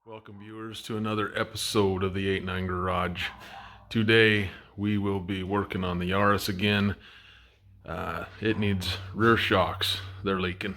Welcome viewers to another episode of the 8-9 Garage. Today we will be working on the Yaris again. It needs rear shocks. They're leaking.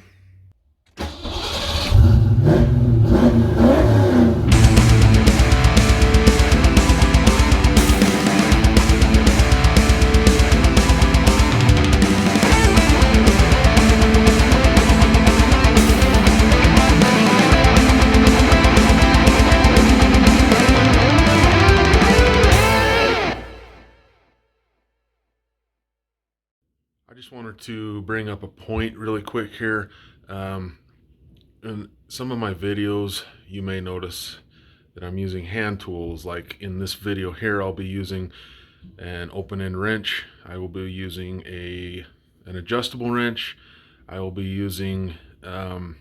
I just wanted to bring up a point really quick here. In some of my videos, you may notice that I'm using hand tools. Like in this video here, I'll be using an open-end wrench. I will be using an adjustable wrench. I will be using a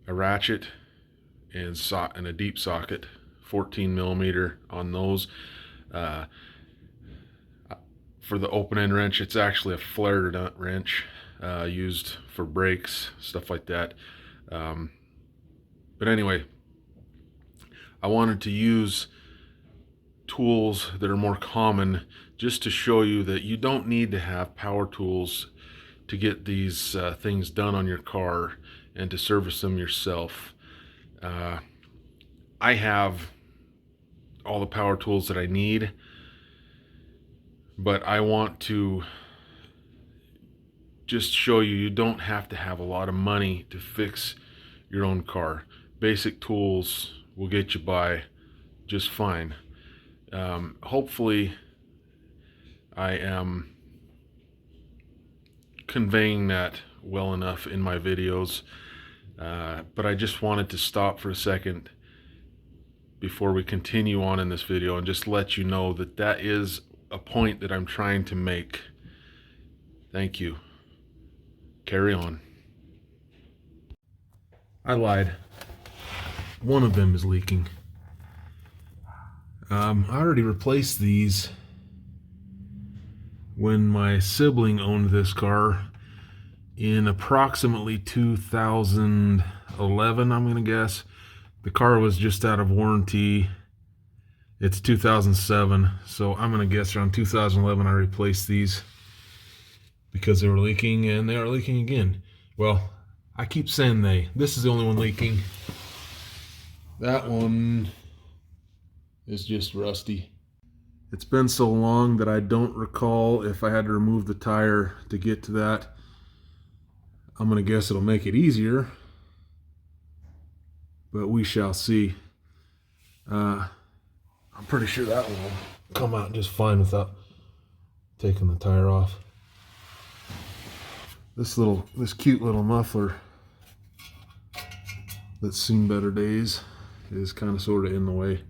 ratchet and a deep socket, 14 millimeter on those. For the open-end wrench, it's actually a flared wrench used for brakes, stuff like that. But anyway, I wanted to use tools that are more common just to show you that you don't need to have power tools to get these things done on your car and to service them yourself. I have all the power tools that I need, but I want to just show you, you don't have to have a lot of money to fix your own car. Basic tools will get you by just fine. Hopefully I am conveying that well enough in my videos, but I just wanted to stop for a second before we continue on in this video and just let you know that that is a point that I'm trying to make. Thank you. Carry on. I lied. One of them is leaking. I already replaced these when my sibling owned this car in approximately 2011, I'm gonna guess. The car was just out of warranty. It's 2007, so I'm gonna guess around 2011 I replaced these because they were leaking, and they are leaking again. Well, I keep saying this is the only one leaking. That one is just rusty. It's been so long that I don't recall if I had to remove the tire to get to that. I'm gonna guess it'll make it easier, but we shall see. I'm pretty sure that one will come out just fine without taking the tire off. This cute little muffler that's seen better days is kind of sort of in the way.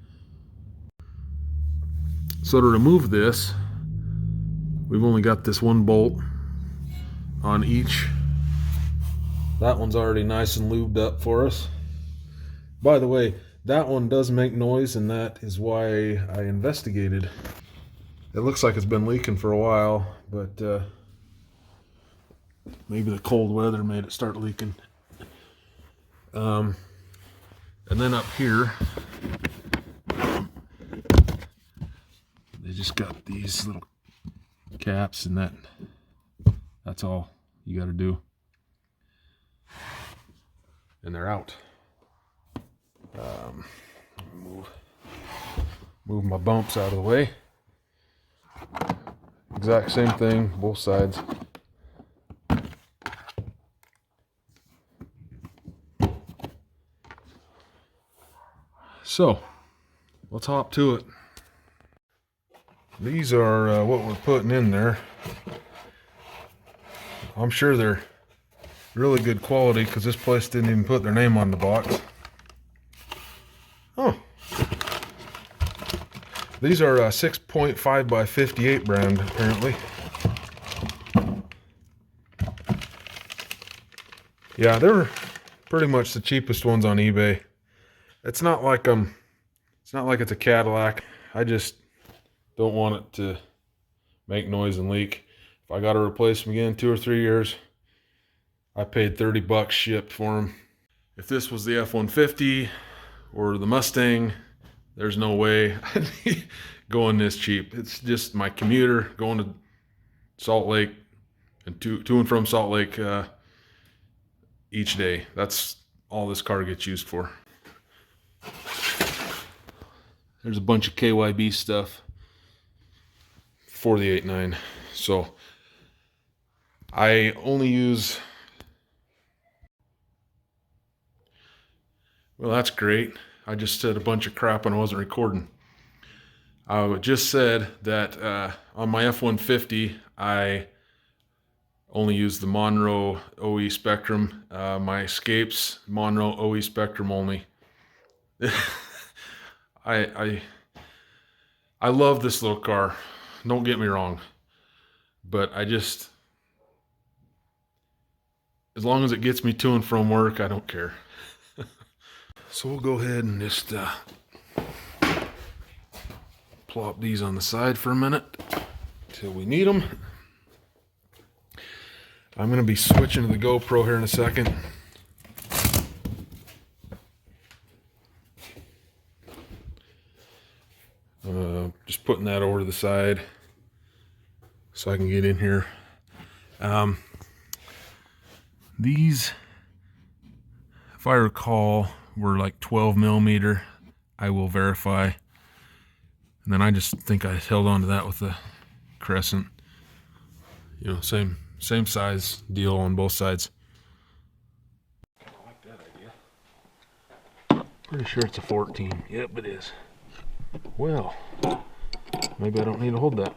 So to remove this, we've only got this one bolt on each. That one's already nice and lubed up for us. By the way, that one does make noise, and that is why I investigated. It looks like it's been leaking for a while, but maybe the cold weather made it start leaking. And then up here, they just got these little caps, and that's all you got to do. And they're out. Move my bumps out of the way. Exact same thing, both sides. So, let's hop to it. These are what we're putting in there. I'm sure they're really good quality because this place didn't even put their name on the box. Oh. These are 6.5 by 58 brand, apparently. Yeah, they're pretty much the cheapest ones on eBay. It's not like it's a Cadillac. I just don't want it to make noise and leak. If I got to replace them again in 2 or 3 years, I paid $30 shipped for them. If this was the F-150 or the Mustang, there's no way I'd going this cheap. It's just my commuter going to Salt Lake and to and from Salt Lake each day. That's all this car gets used for. There's a bunch of KYB stuff for the 8.9. So I only use, well, that's great. I just said a bunch of crap and I wasn't recording. I just said that on my F-150, I only use the Monroe OE Spectrum. My Escapes, Monroe OE Spectrum only. I love this little car. Don't get me wrong. But I just, as long as it gets me to and from work, I don't care. So we'll go ahead and just plop these on the side for a minute till we need them. I'm going to be switching to the GoPro here in a second. Just putting that over to the side so I can get in here. These, if I recall, were like 12 millimeter. I will verify. And then I just think I held on to that with the Crescent. You know, same size deal on both sides. I like that idea. Pretty sure it's a 14. Yep, it is. Well, maybe I don't need to hold that.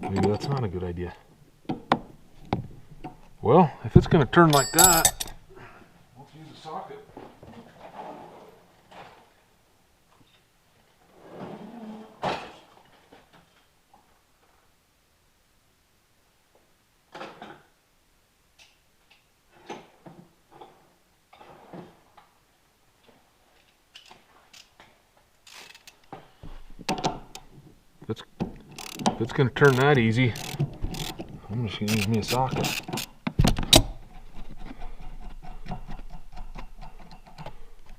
Maybe that's not a good idea. Well, if it's going to turn like that, let's use a socket. If it's going to turn that easy, I'm just going to use me a socket.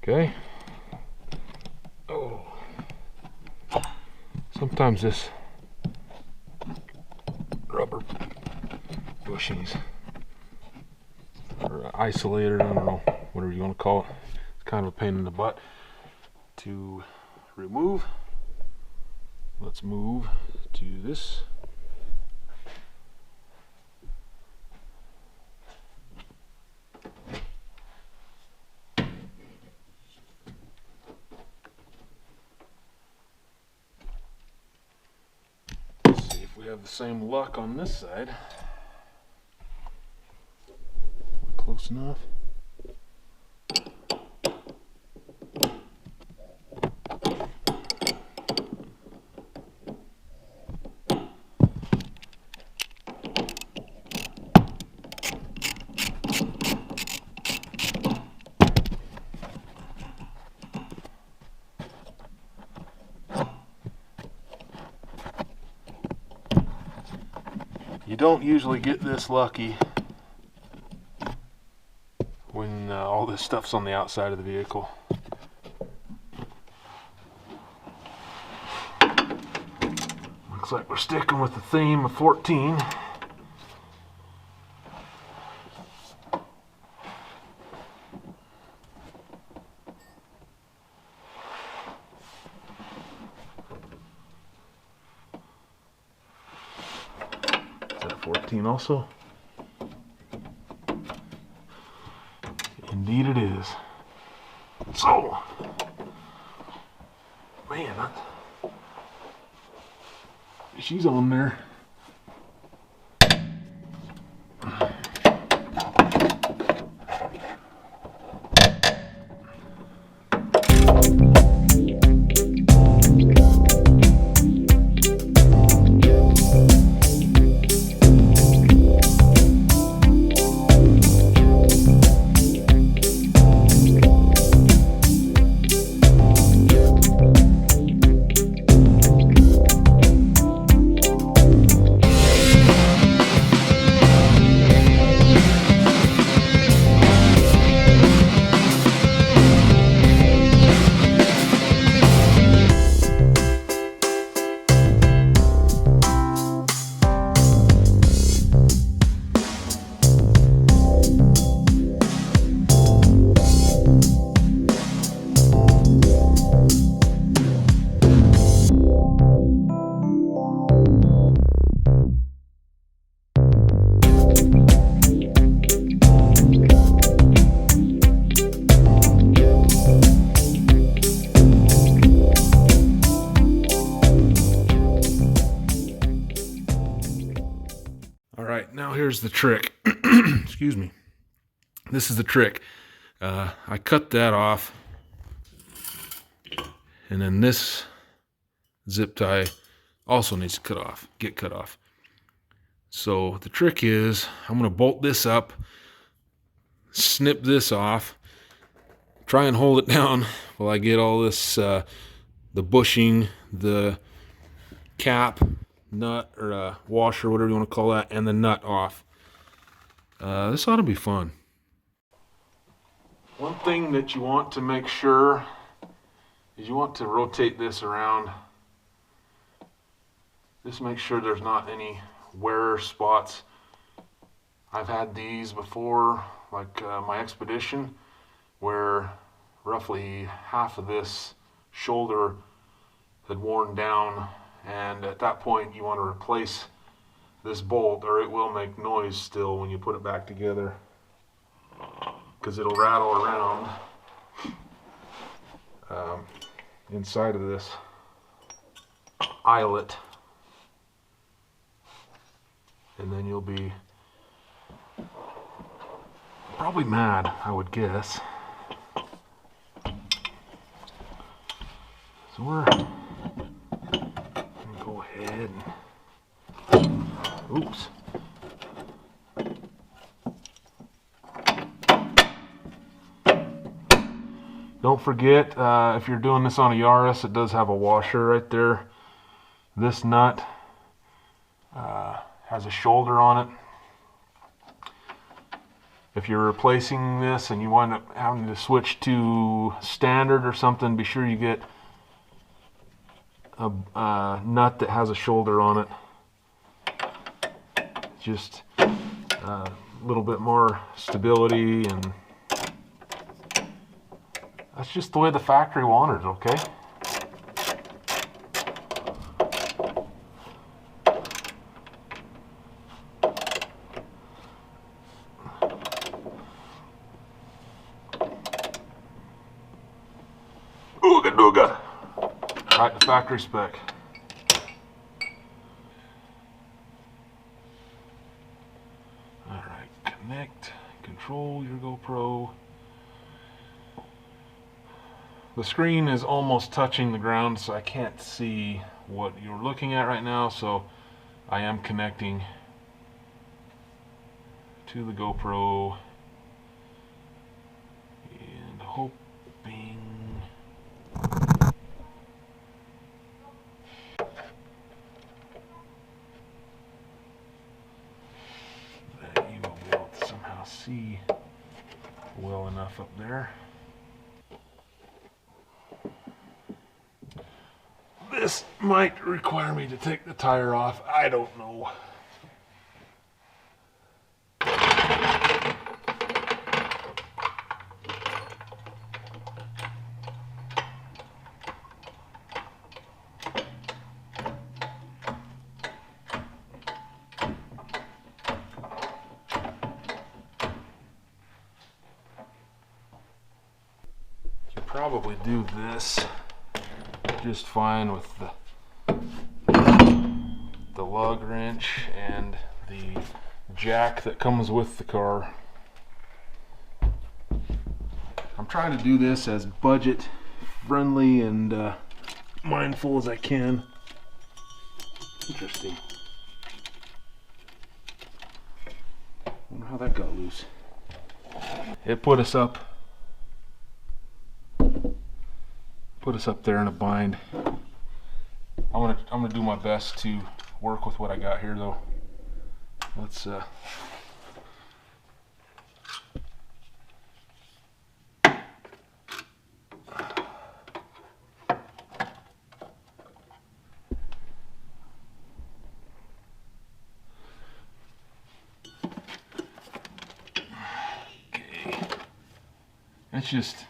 Okay. Oh. Sometimes this rubber bushings or isolator, I don't know, whatever you want to call it. It's kind of a pain in the butt to remove. Let's move to this. Let's see if we have the same luck on this side. Close enough. You don't usually get this lucky when all this stuff's on the outside of the vehicle. Looks like we're sticking with the theme of 14. Is that 14 also? Indeed it is. So, man, she's on there. here's the trick. Excuse me. This is the trick. I cut that off, and then this zip tie also needs to get cut off. So the trick is I'm going to bolt this up, snip this off, try and hold it down while I get all this, the bushing, the cap, nut, or washer, whatever you want to call that, and the nut off. This ought to be fun. One thing that you want to make sure is you want to rotate this around. Just make sure there's not any wear spots. I've had these before, like my Expedition, where roughly half of this shoulder had worn down, and at that point you want to replace this bolt or it will make noise still when you put it back together, because it'll rattle around inside of this eyelet, and then you'll be probably mad, I would guess. So we're gonna go ahead and, oops. Don't forget, if you're doing this on a Yaris, it does have a washer right there. This nut has a shoulder on it. If you're replacing this and you wind up having to switch to standard or something, be sure you get a nut that has a shoulder on it. Just a little bit more stability, and that's just the way the factory wanted it, okay? Ooga dooga. Right, the factory spec. Alright, connect, control your GoPro. The screen is almost touching the ground, so I can't see what you're looking at right now, so I am connecting to the GoPro and hoping that you will be able to somehow see well enough up there. This might require me to take the tire off. I don't know. You probably do this just fine with the lug wrench and the jack that comes with the car. I'm trying to do this as budget friendly and mindful as I can. Interesting. Wonder how that got loose. It put us up there in a bind. I'm gonna do my best to work with what I got here, though. Let's okay. It's just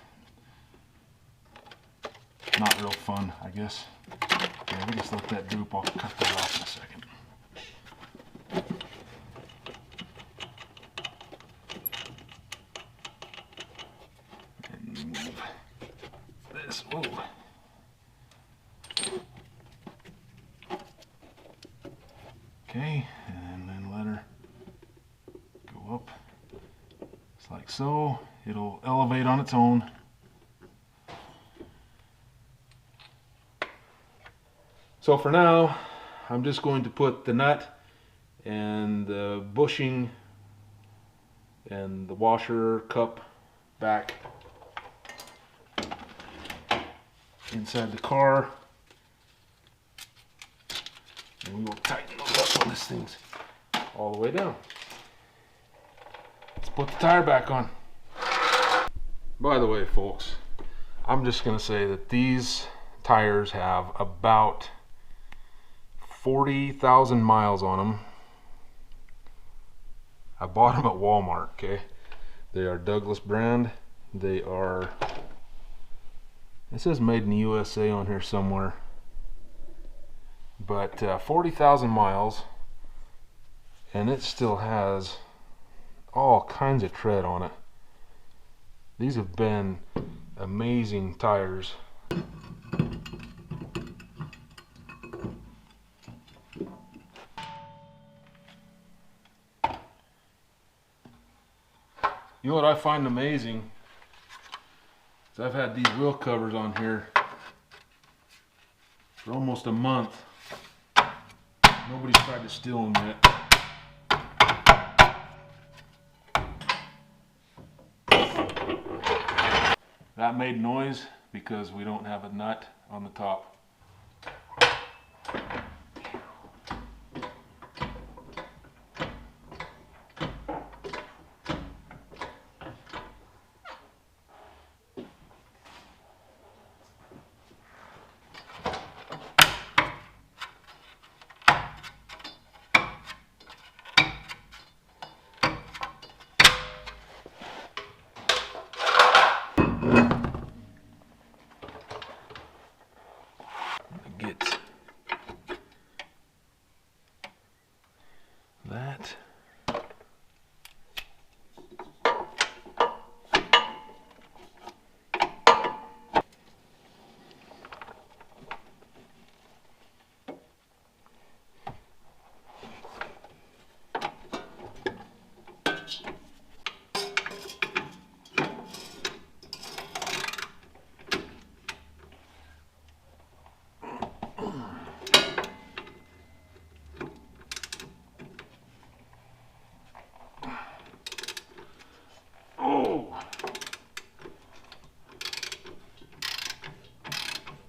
not real fun, I guess. Yeah, we just let that droop. I'll cut that off in a second. And move this. Whoa. Okay, and then let her like so. It'll elevate on its own. So for now, I'm just going to put the nut and the bushing and the washer cup back inside the car, and we will tighten those up when this thing's all the way down. Let's put the tire back on. By the way, folks, I'm just going to say that these tires have about 40,000 miles on them. I bought them at Walmart, okay? They are Douglas brand. They are, it says made in the USA on here somewhere. But 40,000 miles, and it still has all kinds of tread on it. These have been amazing tires. You know what I find amazing is I've had these wheel covers on here for almost a month. Nobody's tried to steal them yet. That made noise because we don't have a nut on the top. Get that.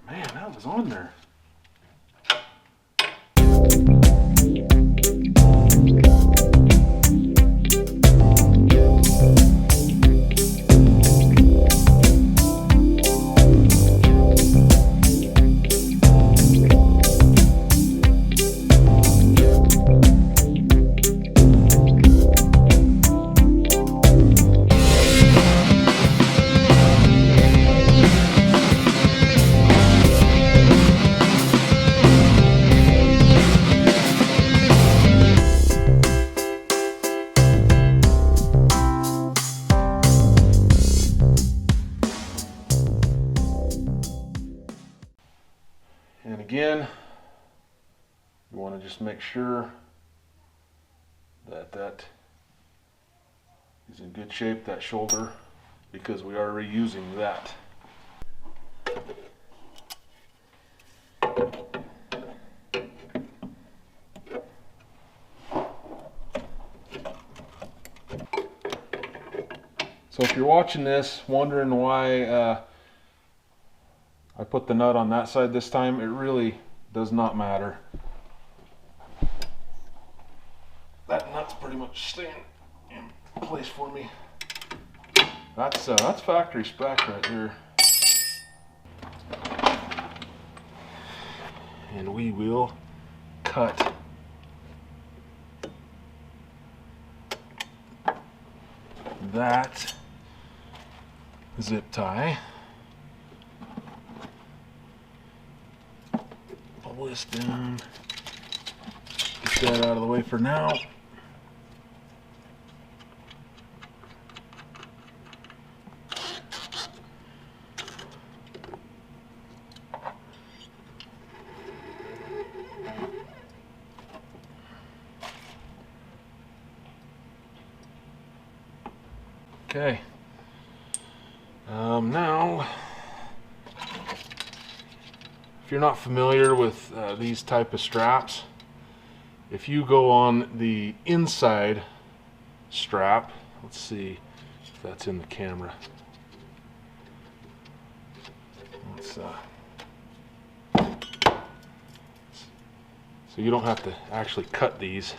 Man, that was on there. And again, you want to just make sure that that is in good shape, that shoulder, because we are reusing that. So if you're watching this wondering why I put the nut on that side this time, it really does not matter. That nut's pretty much staying in place for me. That's factory spec right there. And we will cut that zip tie. Pull this down. Get that out of the way for now. Okay. Now, if you're not familiar with these type of straps, if you go on the inside strap, let's see if that's in the camera. So you don't have to actually cut these.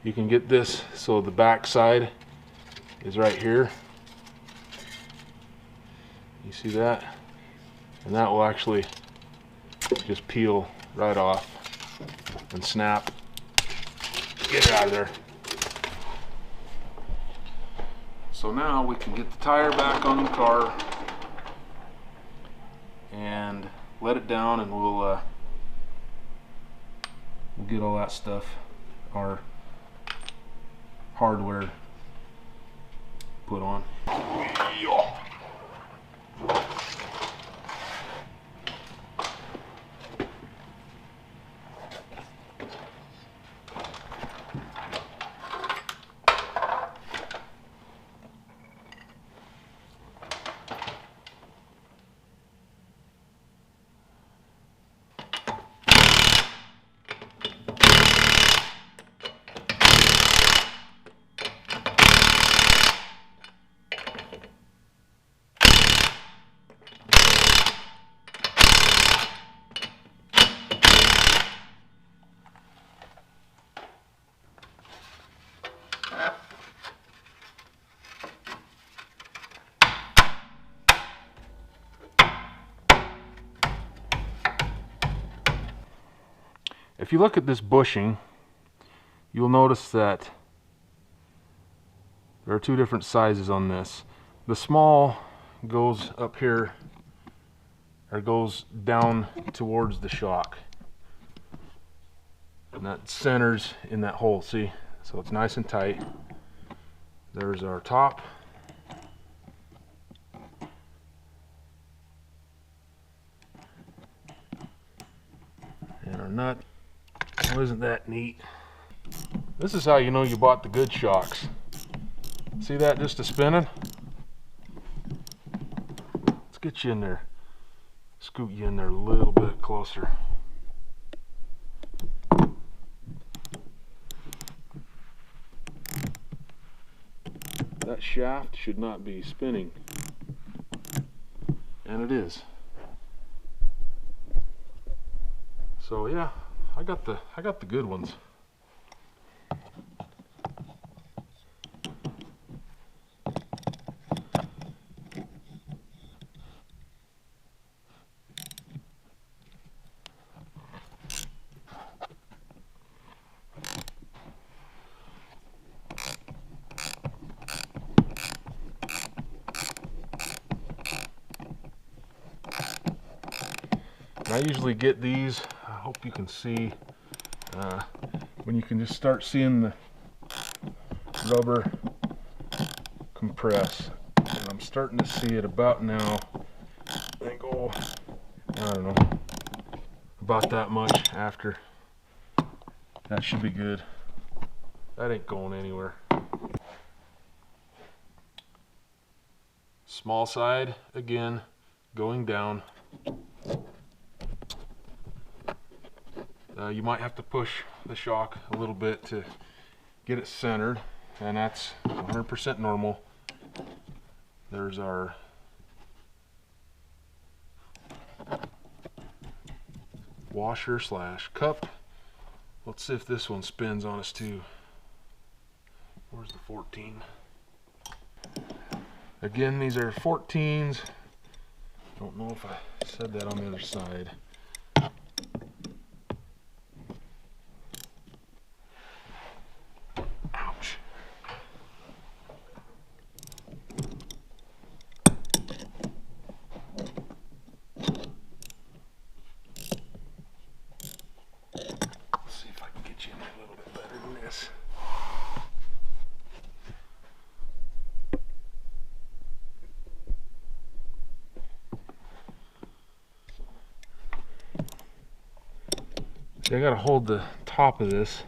You can get this so the back side is right here. You see that? And that will actually just peel right off and snap. Get it out of there. So now we can get the tire back on the car and let it down, and we'll get all that stuff, our hardware, put on. If you look at this bushing, you'll notice that there are two different sizes on this. The small goes up here, or goes down towards the shock, and that centers in that hole, see? So it's nice and tight. There's our top. And our nut. Well, isn't that neat? This is how you know you bought the good shocks. See that just a spinning? Let's get you in there. Scoot you in there a little bit closer. That shaft should not be spinning. And it is. So yeah, I got the good ones. And I usually get these, I hope you can see, when you can just start seeing the rubber compress. And I'm starting to see it about now. I think, oh, I don't know, about that much after. That should be good. That ain't going anywhere. Small side, again, going down. You might have to push the shock a little bit to get it centered, and that's 100% normal. There's our washer slash cup. Let's see if this one spins on us too. Where's the 14? Again, these are 14s. Don't know if I said that on the other side. I gotta hold the top of this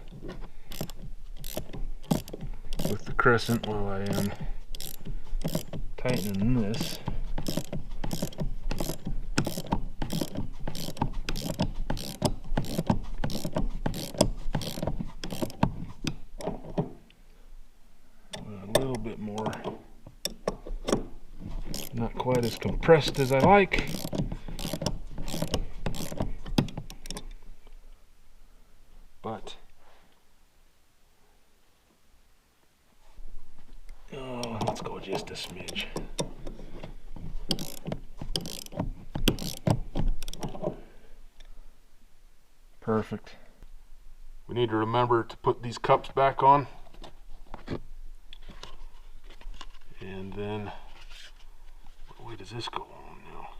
with the crescent while I am tightening this. A little bit more. Not quite as compressed as I like. But let's go just a smidge. Perfect. We need to remember to put these cups back on. And then, what way does this go on now?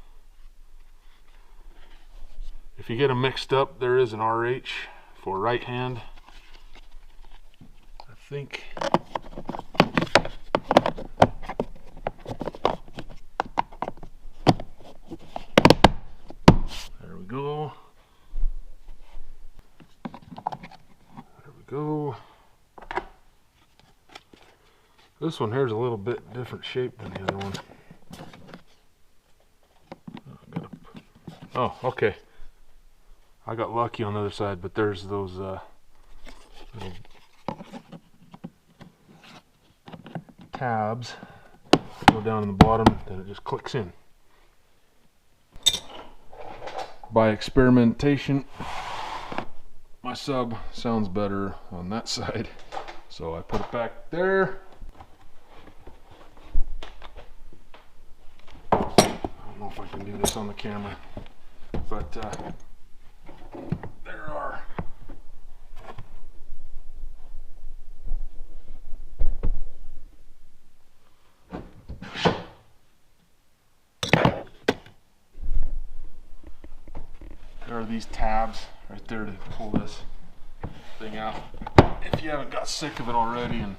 If you get them mixed up, there is an RH for right hand. I think. There we go. There we go. This one here's a little bit different shape than the other one. Oh, okay. I got lucky on the other side, but there's those little tabs that go down in the bottom, then it just clicks in. By experimentation, my sub sounds better on that side, so I put it back there. I don't know if I can do this on the camera, but there are these tabs right there to pull this thing out. If you haven't got sick of it already, and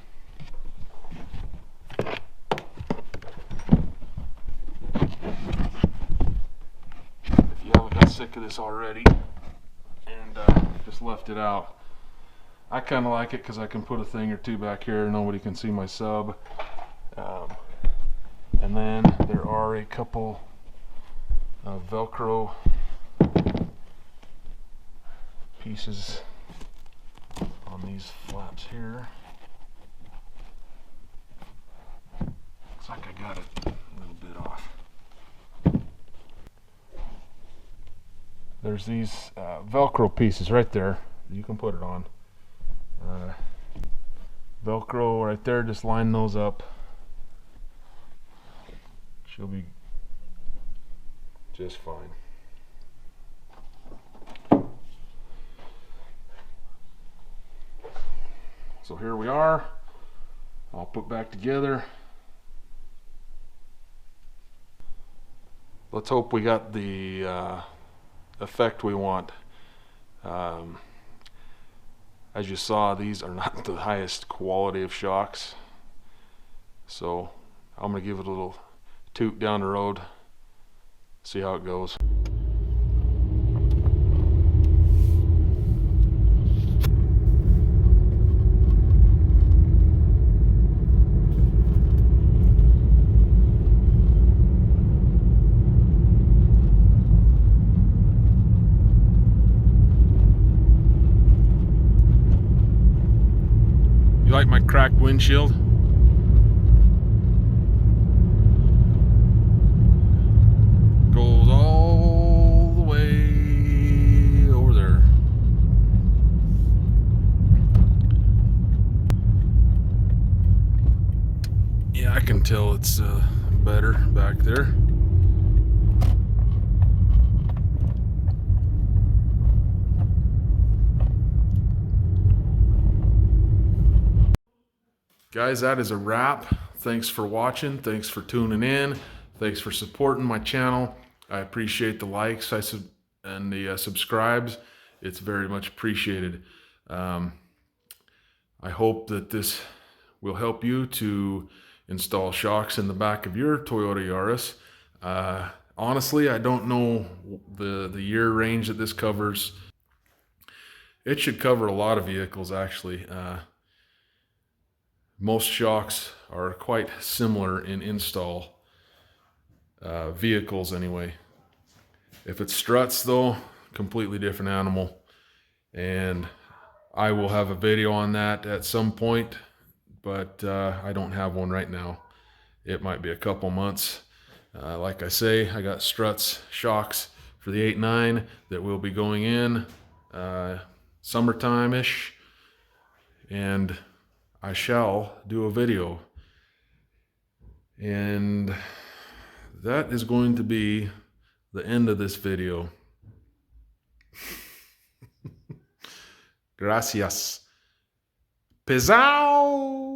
sick of this already and just left it out. I kind of like it because I can put a thing or two back here, nobody can see my sub. And then there are a couple of Velcro pieces on these flaps here. Looks like I got it a little bit off. There's these Velcro pieces right there. You can put it on. Velcro right there, just line those up. She'll be just fine. So here we are. I'll put back together. Let's hope we got the effect we want. As you saw, these are not the highest quality of shocks, so I'm gonna give it a little toot down the road, see how it goes. You like my cracked windshield? Goes all the way over there. Yeah, I can tell it's better back there. Guys, that is a wrap. Thanks for watching. Thanks for tuning in. Thanks for supporting my channel. I appreciate the likes and the subscribes. It's very much appreciated. I hope that this will help you to install shocks in the back of your Toyota Yaris. Honestly, I don't know the year range that this covers. It should cover a lot of vehicles, actually. Most shocks are quite similar in install, vehicles anyway. If it's struts though, completely different animal. And I will have a video on that at some point, but I don't have one right now. It might be a couple months. Like I say, I got struts, shocks for the 8.9 that will be going in summertime-ish, and I shall do a video. And that is going to be the end of this video. Gracias. Pesao!